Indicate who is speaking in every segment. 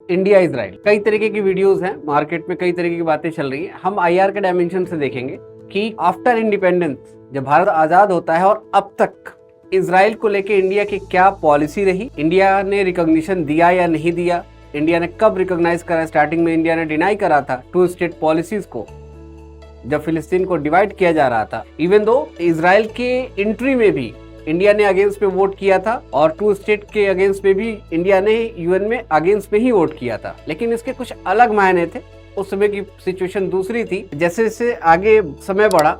Speaker 1: India Israel कई तरीके की वीडियोस हैं, मार्केट में कई तरीके की बातें चल रही हैं। हम आईआर के डायमेंशन से देखेंगे कि आफ्टर इंडिपेंडेंस जब भारत आजाद होता है और अब तक इजराइल को लेके इंडिया की क्या पॉलिसी रही, इंडिया ने रिकॉग्निशन दिया या नहीं दिया, इंडिया ने कब रिकॉग्नाइज करा। स्टार्टिंग में इंडिया ने डिनाई करा था टू स्टेट पॉलिसीज को जब फिलिस्तीन को डिवाइड किया जा रहा था। इवन दो इजराइल के एंट्री में भी इंडिया ने अगेंस्ट पे वोट किया था और टू स्टेट के अगेंस्ट पे भी इंडिया ने यूएन में अगेंस्ट पे ही वोट किया था, लेकिन इसके कुछ अलग मायने थे। उस समय की सिचुएशन दूसरी थी। जैसे जैसे आगे समय बढ़ा,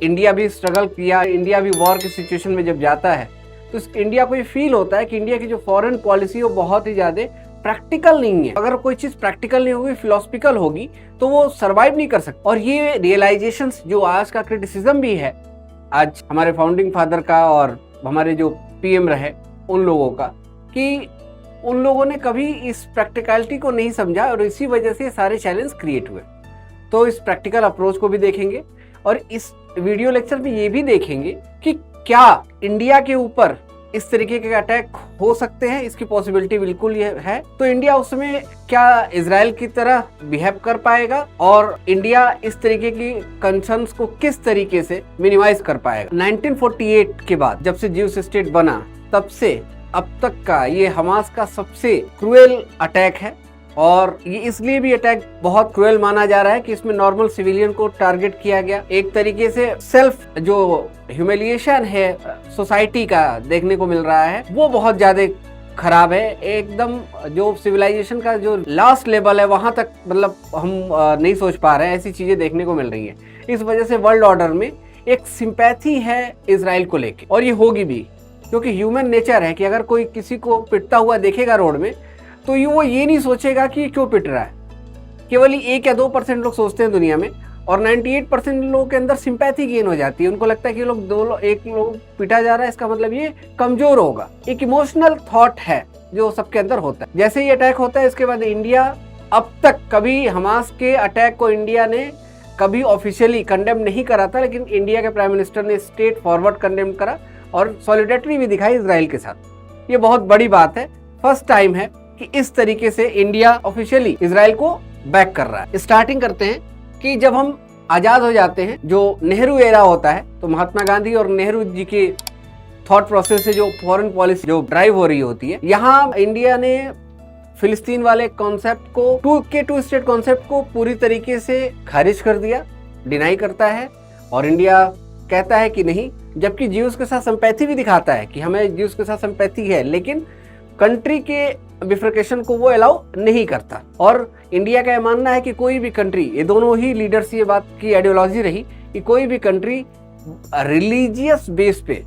Speaker 1: इंडिया भी स्ट्रगल किया, इंडिया भी वॉर की सिचुएशन में जब जाता है तो इंडिया को ये फील होता है कि इंडिया की जो फॉरेन पॉलिसी वो बहुत ही ज्यादा प्रैक्टिकल नहीं है। अगर कोई चीज प्रैक्टिकल नहीं होगी, फिलोसफिकल होगी, तो वो सर्वाइव नहीं कर सकती। और ये रियलाइजेशंस जो आज का क्रिटिसिज्म भी है, आज हमारे फाउंडिंग फादर का और हमारे जो पीएम रहे उन लोगों का, कि उन लोगों ने कभी इस प्रैक्टिकलिटी को नहीं समझा और इसी वजह से सारे चैलेंज क्रिएट हुए। तो इस प्रैक्टिकल अप्रोच को भी देखेंगे और इस वीडियो लेक्चर में ये भी देखेंगे कि क्या इंडिया के ऊपर इस तरीके के अटैक हो सकते हैं। इसकी पॉसिबिलिटी बिल्कुल ये है। तो इंडिया उसमें क्या इजराइल की तरह बिहेव कर पाएगा और इंडिया इस तरीके की कंसर्न्स को किस तरीके से मिनिमाइज कर पाएगा। 1948 के बाद जब से ज्यूस स्टेट बना तब से अब तक का ये हमास का सबसे क्रूएल अटैक है। और ये इसलिए भी अटैक बहुत क्रूएल माना जा रहा है कि इसमें नॉर्मल सिविलियन को टारगेट किया गया। एक तरीके से सेल्फ जो ह्यूमिलिएशन है सोसाइटी का देखने को मिल रहा है वो बहुत ज्यादा खराब है। एकदम जो सिविलाइजेशन का जो लास्ट लेवल है वहां तक मतलब हम नहीं सोच पा रहे हैं, ऐसी चीजें देखने को मिल रही है। इस वजह से वर्ल्ड ऑर्डर में एक सिंपैथी है इजराइल को लेके, और ये होगी भी, क्योंकि ह्यूमन नेचर है कि अगर कोई किसी को पिटता हुआ देखेगा रोड में तो वो ये नहीं सोचेगा कि क्यों पिट रहा है। केवल 1 या 2% लोग सोचते हैं दुनिया में, और 98% लोगों के अंदर सिंपैथी गेन हो जाती है। उनको लगता है कि एक लोग पिटा जा रहा है, इसका मतलब ये कमजोर होगा। एक इमोशनल थॉट है जो सबके अंदर होता है। जैसे ही अटैक होता है इसके बाद इंडिया अब तक कभी हमास के अटैक को इंडिया ने कभी ऑफिशियली कंडेम नहीं करा था, लेकिन इंडिया के प्राइम मिनिस्टर ने स्ट्रेट फॉरवर्ड कंडेम करा और सॉलिडेरिटी भी दिखाई इजराइल के साथ। ये बहुत बड़ी बात है। फर्स्ट टाइम है कि इस तरीके से इंडिया ऑफिशियली इजराइल को बैक कर रहा है। स्टार्टिंग करते हैं कि जब हम आजाद हो जाते हैं, जो नेहरू एरा होता है, तो महात्मा गांधी और नेहरू जी के थॉट प्रोसेस से जो फॉरेन पॉलिसी जो ड्राइव हो रही होती है, यहाँ इंडिया ने फिलिस्तीन वाले कॉन्सेप्ट को टू स्टेट कॉन्सेप्ट को पूरी तरीके से खारिज कर दिया, डिनाई करता है। और इंडिया कहता है कि नहीं, जबकि ज्यूज के साथ सिंपैथी भी दिखाता है कि हमें ज्यूज के साथ सिंपैथी है, लेकिन कंट्री के बिफ्रिकेशन को वो अलाउ नहीं करता। और इंडिया का यह मानना है कि कोई भी कंट्री, ये दोनों ही लीडर्स ये बात की आइडियोलॉजी रही कि कोई भी कंट्री रिलीजियस बेस पे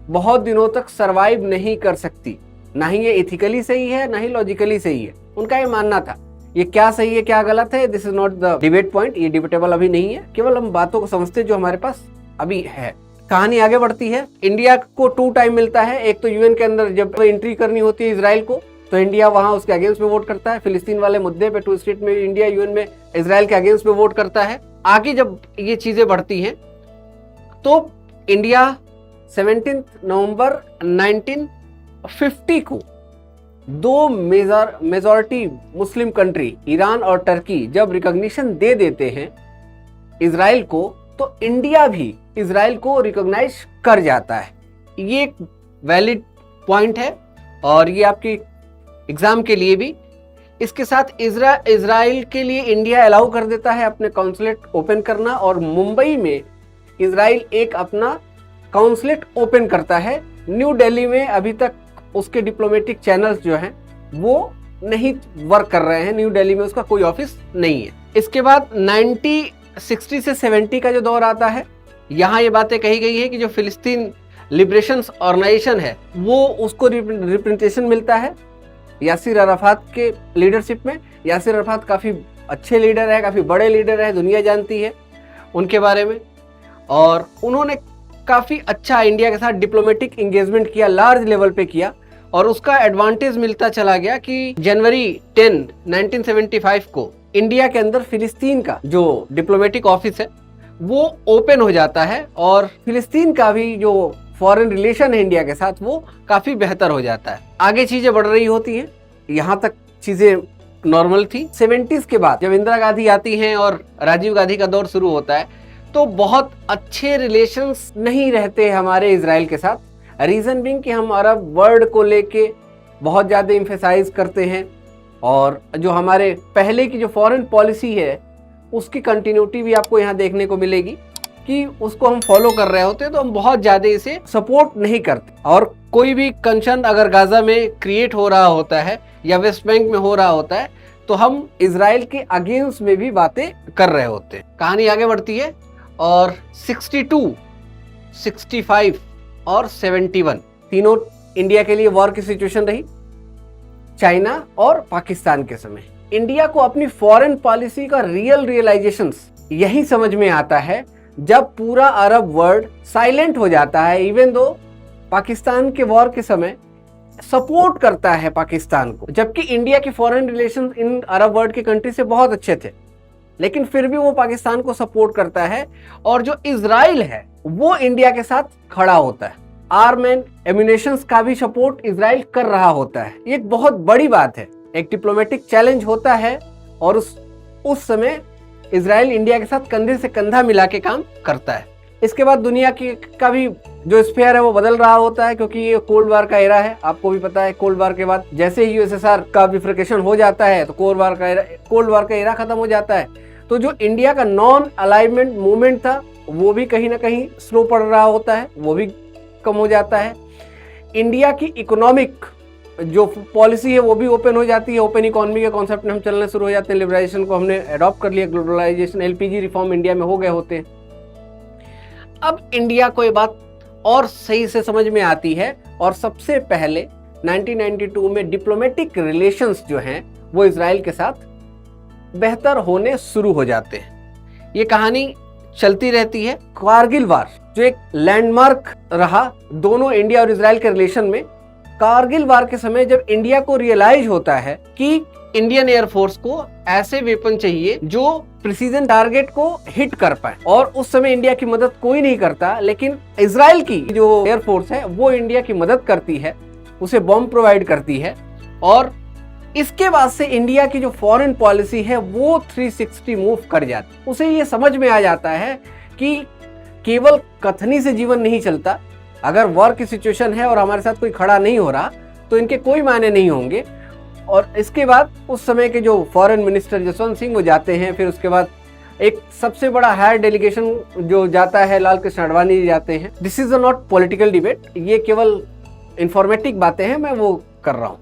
Speaker 1: बहुत दिनों तक सरवाइव नहीं कर सकती। ना ही ये एथिकली सही है, ना ही लॉजिकली सही है। उनका ये मानना था। ये क्या सही है क्या गलत है, this is not the debate point, ये डिबेटेबल अभी नहीं है। केवल हम बातों को समझते जो हमारे पास अभी है। कहानी आगे बढ़ती है। इंडिया को 2 टाइम मिलता है। एक तो यूएन के अंदर जब एंट्री करनी होती है इजराइल को, तो इंडिया वहां उसके अगेंस्ट में वोट करता है। फिलिस्तीन वाले मुद्दे पे टू स्टेट में इंडिया यूएन में इजराइल के अगेंस्ट में वोट करता है। आगे जब ये चीजें बढ़ती हैं तो इंडिया 17 नवंबर 1950 को 2 मेजॉरिटी मुस्लिम कंट्री ईरान और टर्की जब रिकॉग्निशन दे देते हैं इजराइल को, तो इंडिया भी इजराइल को रिकॉग्नाइज कर जाता है। ये एक वैलिड पॉइंट है और ये आपकी एग्जाम के लिए भी। इसके साथ इजराइल के लिए इंडिया अलाउ कर देता है अपने कॉन्सुलेट ओपन करना, और मुंबई में इजराइल एक अपना कॉन्सुलेट ओपन करता है। न्यू दिल्ली में अभी तक उसके डिप्लोमेटिक चैनल्स जो हैं वो नहीं वर्क कर रहे हैं। न्यू दिल्ली में उसका कोई ऑफिस नहीं है। इसके बाद 1960 से 70 का जो दौर आता है, यहाँ ये बातें कही गई है कि जो फिलिस्तीन लिबरेशन ऑर्गेनाइजेशन है वो उसको रिप्रेजेंटेशन मिलता है यासिर अराफात के लीडरशिप में। यासिर अराफात काफ़ी अच्छे लीडर है, काफ़ी बड़े लीडर है, दुनिया जानती है उनके बारे में। और उन्होंने काफ़ी अच्छा इंडिया के साथ डिप्लोमेटिक इंगेजमेंट किया, लार्ज लेवल पे किया, और उसका एडवांटेज मिलता चला गया कि जनवरी 10, 1975 को इंडिया के अंदर फिलिस्तीन का जो डिप्लोमेटिक ऑफिस है वो ओपन हो जाता है, और फिलिस्तीन का भी जो फॉरेन रिलेशन है इंडिया के साथ वो काफ़ी बेहतर हो जाता है। आगे चीज़ें बढ़ रही होती हैं, यहाँ तक चीज़ें नॉर्मल थी। 70s के बाद जब इंदिरा गांधी आती हैं और राजीव गांधी का दौर शुरू होता है तो बहुत अच्छे रिलेशंस नहीं रहते हमारे इजराइल के साथ। रीजन बीइंग कि हम अरब वर्ल्ड को लेके बहुत ज़्यादा इम्फेसाइज करते हैं और जो हमारे पहले की जो फॉरेन पॉलिसी है उसकी कंटिन्यूटी भी आपको यहाँ देखने को मिलेगी कि उसको हम फॉलो कर रहे होते हैं, तो हम बहुत ज़्यादा इसे सपोर्ट नहीं करते। और कोई भी कंसर्न अगर गाजा में क्रिएट हो रहा होता है या वेस्ट बैंक में हो रहा होता है तो हम इजराइल के अगेंस्ट में भी बातें कर रहे होते हैं। कहानी आगे बढ़ती है और 62, 65 और 71 तीनों इंडिया के लिए वॉर की सिचुएशन रही। चाइना और पाकिस्तान के समय इंडिया को अपनी फॉरेन पॉलिसी का रियलाइजेशन यही समझ में आता है जब पूरा अरब वर्ल्ड साइलेंट हो जाता है। इवन दो पाकिस्तान के वॉर के समय सपोर्ट करता है पाकिस्तान को, जबकि इंडिया के foreign relations in Arab world के कंट्री से बहुत अच्छे थे, लेकिन फिर भी वो पाकिस्तान को सपोर्ट करता है। और जो इजराइल है वो इंडिया के साथ खड़ा होता है, आर्म एंड एम्यूनेशंस का भी सपोर्ट इजराइल कर रहा होता है। ये एक बहुत बड़ी बात है, एक डिप्लोमेटिक चैलेंज होता है और उस समय इजराइल इंडिया के साथ कंधे से कंधा मिला के काम करता है। इसके बाद दुनिया का भी जो स्फीयर है वो बदल रहा होता है, क्योंकि ये कोल्ड वार का एरा है। आपको भी पता है कोल्ड वार के बाद जैसे ही यूएसएसआर का बिफ्रिकेशन हो जाता है तो कोल्ड वार का एरा खत्म हो जाता है। तो जो इंडिया का नॉन अलाइनमेंट मूवमेंट था वो भी कहीं ना कहीं स्लो पड़ रहा होता है, वो भी कम हो जाता है। इंडिया की इकोनॉमिक जो पॉलिसी है वो भी ओपन हो जाती है। ओपन इकोनॉमी के कॉन्सेप्ट में हम चलने शुरू हो जाते हैं। लिबरलाइजेशन को हमने अडॉप्ट कर लिया, ग्लोबलाइजेशन, एलपीजी रिफॉर्म इंडिया में हो गए होते हैं। अब इंडिया को ये बात और सही से समझ में आती है और सबसे पहले 1992 में डिप्लोमेटिक रिलेशंस जो हैं वो इजराइल के साथ बेहतर होने शुरू हो जाते हैं। ये कहानी चलती रहती है। कारगिल वार जो एक लैंडमार्क रहा दोनों इंडिया और इजराइल के रिलेशन में, कारगिल वार के समय जब इंडिया को रियलाइज होता है कि इंडियन एयरफोर्स को ऐसे वेपन चाहिए जो प्रिसीजन टारगेट को हिट कर पाए, और उस समय इंडिया की मदद कोई नहीं करता, लेकिन इजराइल की जो एयरफोर्स है वो इंडिया की मदद करती है, उसे बॉम्ब प्रोवाइड करती है। और इसके बाद से इंडिया की जो फॉरेन पॉलिसी है वो 360 मूव कर जाती है। उसे ये समझ में आ जाता है कि केवल कथनी से जीवन नहीं चलता। अगर वॉर की सिचुएशन है और हमारे साथ कोई खड़ा नहीं हो रहा तो इनके कोई मायने नहीं होंगे। और इसके बाद उस समय के जो फॉरेन मिनिस्टर जसवंत सिंह वो जाते हैं। फिर उसके बाद एक सबसे बड़ा हायर डेलीगेशन जो जाता है, लाल कृष्ण आडवाणी जी जाते हैं। This is not political debate, ये केवल इंफॉर्मेटिव बातें हैं, मैं वो कर रहा हूँ।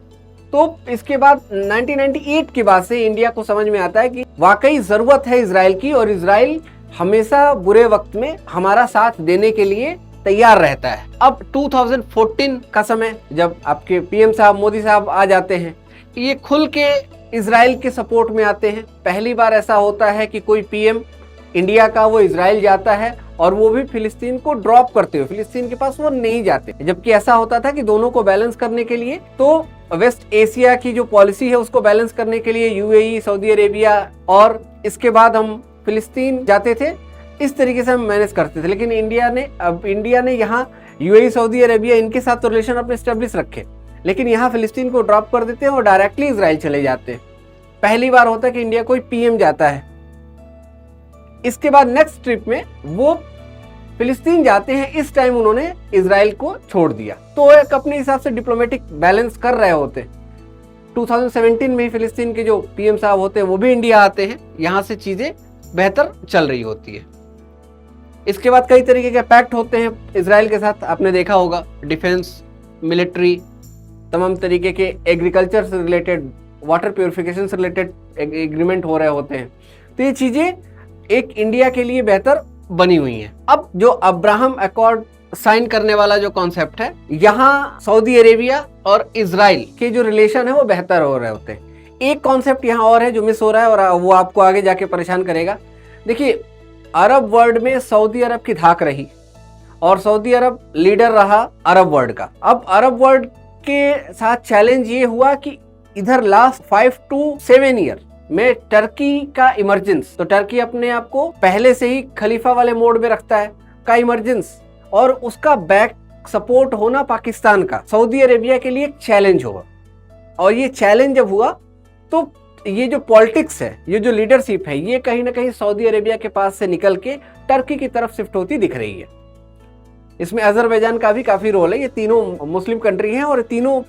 Speaker 1: तो इसके बाद 1998 के बाद से इंडिया को समझ में आता है कि वाकई जरूरत है इजराइल की, और इजराइल हमेशा बुरे वक्त में हमारा साथ देने के लिए तैयार रहता है। अब 2014 का समय जब आपके पीएम साहब मोदी साहब आ जाते हैं, ये खुल के इजराइल के सपोर्ट में आते हैं। पहली बार ऐसा होता है कि कोई पीएम इंडिया का वो इजराइल जाता है, और वो भी फिलिस्तीन को ड्रॉप करते हुए, फिलिस्तीन के पास वो नहीं जाते। जबकि ऐसा होता था कि दोनों को बैलेंस करने के लिए, तो वेस्ट एशिया की जो पॉलिसी है उसको बैलेंस करने के लिए यूएई, सऊदी अरेबिया और इसके बाद हम फिलिस्तीन जाते थे। इस तरीके से हम मैनेज करते थे। लेकिन इंडिया ने यहाँ यूएई, सऊदी अरेबिया इनके साथ तो रिलेशन अपने स्टेब्लिश रखे, लेकिन यहाँ फिलिस्तीन को ड्रॉप कर देते हैं और डायरेक्टली इजराइल चले जाते हैं। पहली बार होता है कि इंडिया कोई पीएम जाता है। इसके बाद नेक्स्ट ट्रिप में वो फिलिस्तीन जाते हैं। इस टाइम उन्होंने इजराइल को छोड़ दिया, तो एक अपने हिसाब से डिप्लोमेटिक बैलेंस कर रहे होते। 2017 में ही फिलिस्तीन के जो पीएम साहब होते हैं वो भी इंडिया आते हैं। यहाँ से चीजें बेहतर चल रही होती है। इसके बाद कई तरीके के पैक्ट होते हैं इजराइल के साथ, आपने देखा होगा, डिफेंस, मिलिट्री, तमाम तरीके के एग्रीकल्चर से रिलेटेड, वाटर प्योरिफिकेशन से रिलेटेड एग्रीमेंट हो रहे होते हैं। तो ये चीजें एक इंडिया के लिए बेहतर बनी हुई हैं। अब जो अब्राहम अकॉर्ड साइन करने वाला जो कॉन्सेप्ट है, यहाँ सऊदी अरेबिया और इजराइल के जो रिलेशन है वो बेहतर हो रहे होते हैं। एक कॉन्सेप्ट यहाँ और है जो मिस हो रहा है और वो आपको आगे जाके परेशान करेगा। देखिए, अरब वर्ल्ड में सऊदी अरब की धाक रही और सऊदी अरब लीडर रहा अरब वर्ल्ड का। अब अरब वर्ल्ड के साथ चैलेंज ये हुआ कि इधर लास्ट 5 to 7 ईयर में टर्की का इमरजेंस, तो टर्की अपने आप को पहले से ही खलीफा वाले मोड में रखता है, का इमरजेंस, और उसका बैक सपोर्ट होना पाकिस्तान का सऊदी अरेबिया के लिए एक चैलेंज हुआ। और ये चैलेंज जब हुआ तो ये जो पॉलिटिक्स है, ये जो लीडरशिप है, ये कहीं ना कहीं सऊदी अरेबिया के पास से निकल के टर्की की तरफ शिफ्ट होती दिख रही है। इसमें अजरबैजान का भी काफी रोल है। ये तीनों मुस्लिम कंट्री हैं और तीनों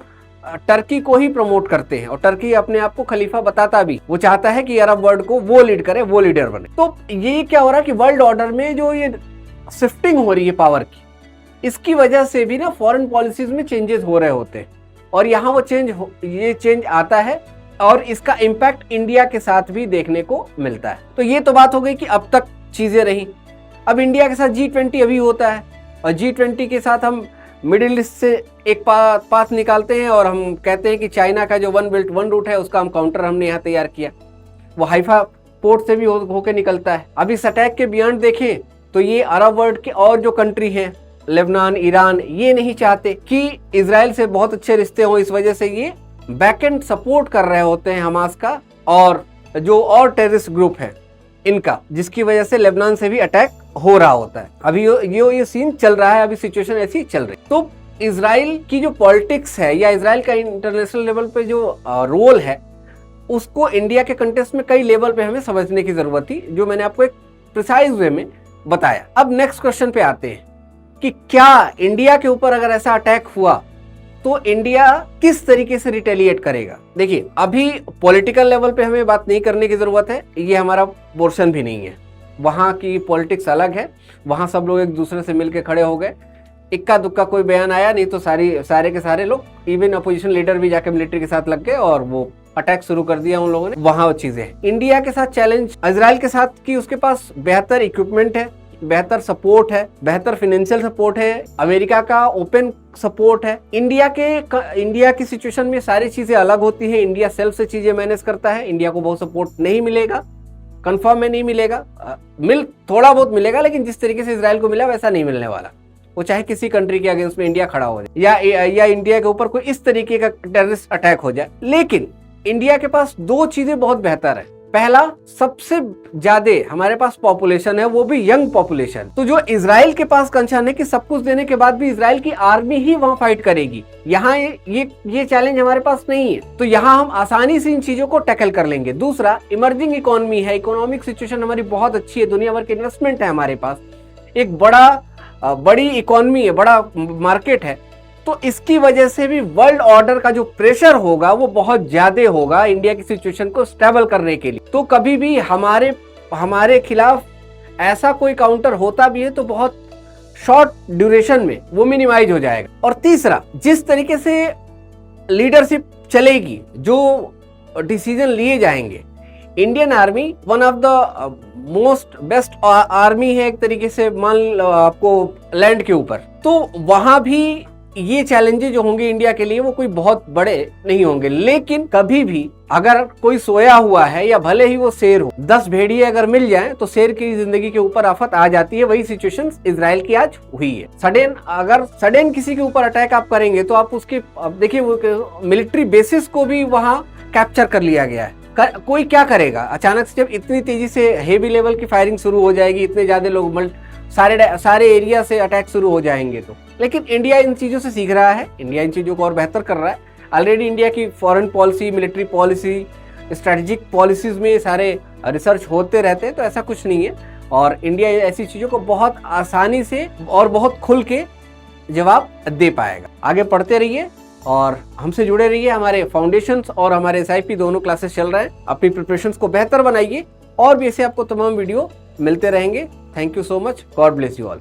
Speaker 1: टर्की को ही प्रमोट करते हैं और टर्की अपने आप को खलीफा बताता भी, वो चाहता है कि अरब वर्ल्ड को वो लीड करे, वो लीडर बने। तो ये क्या हो रहा है कि वर्ल्ड ऑर्डर में जो ये शिफ्टिंग हो रही है पावर की, इसकी वजह से भी ना फॉरेन पॉलिसीज में चेंजेस हो रहे होते हैं और यहाँ वो ये चेंज आता है और इसका इम्पैक्ट इंडिया के साथ भी देखने को मिलता है। तो ये तो बात हो गई कि अब तक चीजें रही। अब इंडिया के साथ G20 अभी होता है और G20 के साथ हम मिडिल ईस्ट से एक पाथ निकालते हैं और हम कहते हैं कि चाइना का जो वन बेल्ट वन रूट है उसका काउंटर हमने यहाँ तैयार किया। वो हाइफा पोर्ट से भी होके निकलता है। अब इस अटैक के बियॉन्ड देखें तो ये अरब वर्ल्ड के और जो कंट्री हैं, लेबनान, ईरान, ये नहीं चाहते कि इजराइल से बहुत अच्छे रिश्ते हों। इस वजह से ये बैकएंड सपोर्ट कर रहे होते हैं हमास का और जो और टेररिस्ट ग्रुप है इनका, जिसकी वजह से लेबनान से भी अटैक हो रहा होता है। अभी ये सीन चल रहा है, अभी सिचुएशन ऐसी चल रही। तो इजराइल की जो पॉलिटिक्स है या इजराइल का इंटरनेशनल लेवल पे जो रोल है, उसको इंडिया के कंटेक्स्ट में कई लेवल पे हमें समझने की जरूरत थी, जो मैंने आपको एक प्रिसाइज वे में बताया। अब नेक्स्ट क्वेश्चन पे आते हैं कि क्या इंडिया के ऊपर अगर ऐसा अटैक हुआ तो इंडिया किस तरीके से रिटेलिएट करेगा। देखिए, अभी पॉलिटिकल लेवल पे हमें बात नहीं करने की जरूरत है, ये हमारा पोर्शन भी नहीं है। वहां की पॉलिटिक्स अलग है, वहां सब लोग एक दूसरे से मिलकर खड़े हो गए, इक्का दुक्का कोई बयान आया नहीं तो सारे के सारे लोग, इवन अपोजिशन लीडर भी जाके मिलिट्री के साथ लग गए और वो अटैक शुरू कर दिया उन लोगों ने। वहां वो चीजें हैं। इंडिया के साथ चैलेंज इजराइल के साथ कि उसके पास बेहतर इक्विपमेंट है, बेहतर सपोर्ट है, बेहतर फाइनेंशियल सपोर्ट है, अमेरिका का ओपन सपोर्ट है। इंडिया की सिचुएशन में सारी चीजें अलग होती है। इंडिया सेल्फ से चीजें मैनेज करता है। इंडिया को बहुत सपोर्ट नहीं मिलेगा, कंफर्म में नहीं मिलेगा, थोड़ा बहुत मिलेगा, लेकिन जिस तरीके से इजराइल को मिला वैसा नहीं मिलने वाला। वो चाहे किसी कंट्री के अगेंस्ट में इंडिया खड़ा हो जाए या इंडिया के ऊपर कोई इस तरीके का टेररिस्ट अटैक हो जाए। लेकिन इंडिया के पास दो चीजें बहुत बेहतर है। पहला, सबसे ज्यादा हमारे पास पॉपुलेशन है, वो भी यंग पॉपुलेशन। तो जो इजराइल के पास कंसर्न है कि सब कुछ देने के बाद भी इजराइल की आर्मी ही वहां फाइट करेगी, यहाँ ये चैलेंज हमारे पास नहीं है। तो यहाँ हम आसानी से इन चीजों को टैकल कर लेंगे। दूसरा, इमर्जिंग इकोनॉमी है, इकोनॉमिक सिचुएशन हमारी बहुत अच्छी है, दुनिया भर के इन्वेस्टमेंट है हमारे पास, एक बड़ी इकोनॉमी है, बड़ा मार्केट है। तो इसकी वजह से भी वर्ल्ड ऑर्डर का जो प्रेशर होगा वो बहुत ज्यादा होगा इंडिया की सिचुएशन को स्टेबल करने के लिए। तो कभी भी हमारे खिलाफ ऐसा कोई काउंटर होता भी है तो बहुत शॉर्ट ड्यूरेशन में वो मिनिमाइज हो जाएगा। और तीसरा, जिस तरीके से लीडरशिप चलेगी, जो डिसीजन लिए जाएंगे, Indian army one of the most best army है एक तरीके से, मान लो आपको लैंड के ऊपर। तो वहां भी ये चैलेंजेस जो होंगे इंडिया के लिए वो कोई बहुत बड़े नहीं होंगे। लेकिन कभी भी अगर कोई सोया हुआ है या भले ही वो शेर हो, 10 भेड़िए अगर मिल जाएं तो शेर की जिंदगी के ऊपर आफत आ जाती है। वही सिचुएशन इजराइल की आज हुई है। अगर सडन किसी के ऊपर अटैक आप करेंगे तो आप उसके, अब देखिए, वो मिलिट्री बेसिस को भी वहां कैप्चर कर लिया गया है। कोई क्या करेगा अचानक से, जब इतनी तेजी से हेवी लेवल की फायरिंग शुरू हो जाएगी, इतने ज्यादा लोग सारे एरिया से अटैक शुरू हो जाएंगे तो। लेकिन इंडिया इन चीजों से सीख रहा है, इंडिया इन चीजों को और बेहतर कर रहा है। ऑलरेडी इंडिया की foreign policy, military policy, strategic policies में सारे रिसर्च होते रहते हैं, तो ऐसा कुछ नहीं है। और इंडिया ऐसी चीजों को बहुत आसानी से और बहुत खुल के जवाब दे पाएगा। आगे पढ़ते रहिए और हमसे जुड़े रहिए। हमारे फाउंडेशंस और हमारे SIP दोनों क्लासेस चल रहे हैं। अपनी प्रिपरेशंस को बेहतर बनाइए और भी ऐसे आपको तमाम वीडियो मिलते रहेंगे। Thank you so much. God bless you all.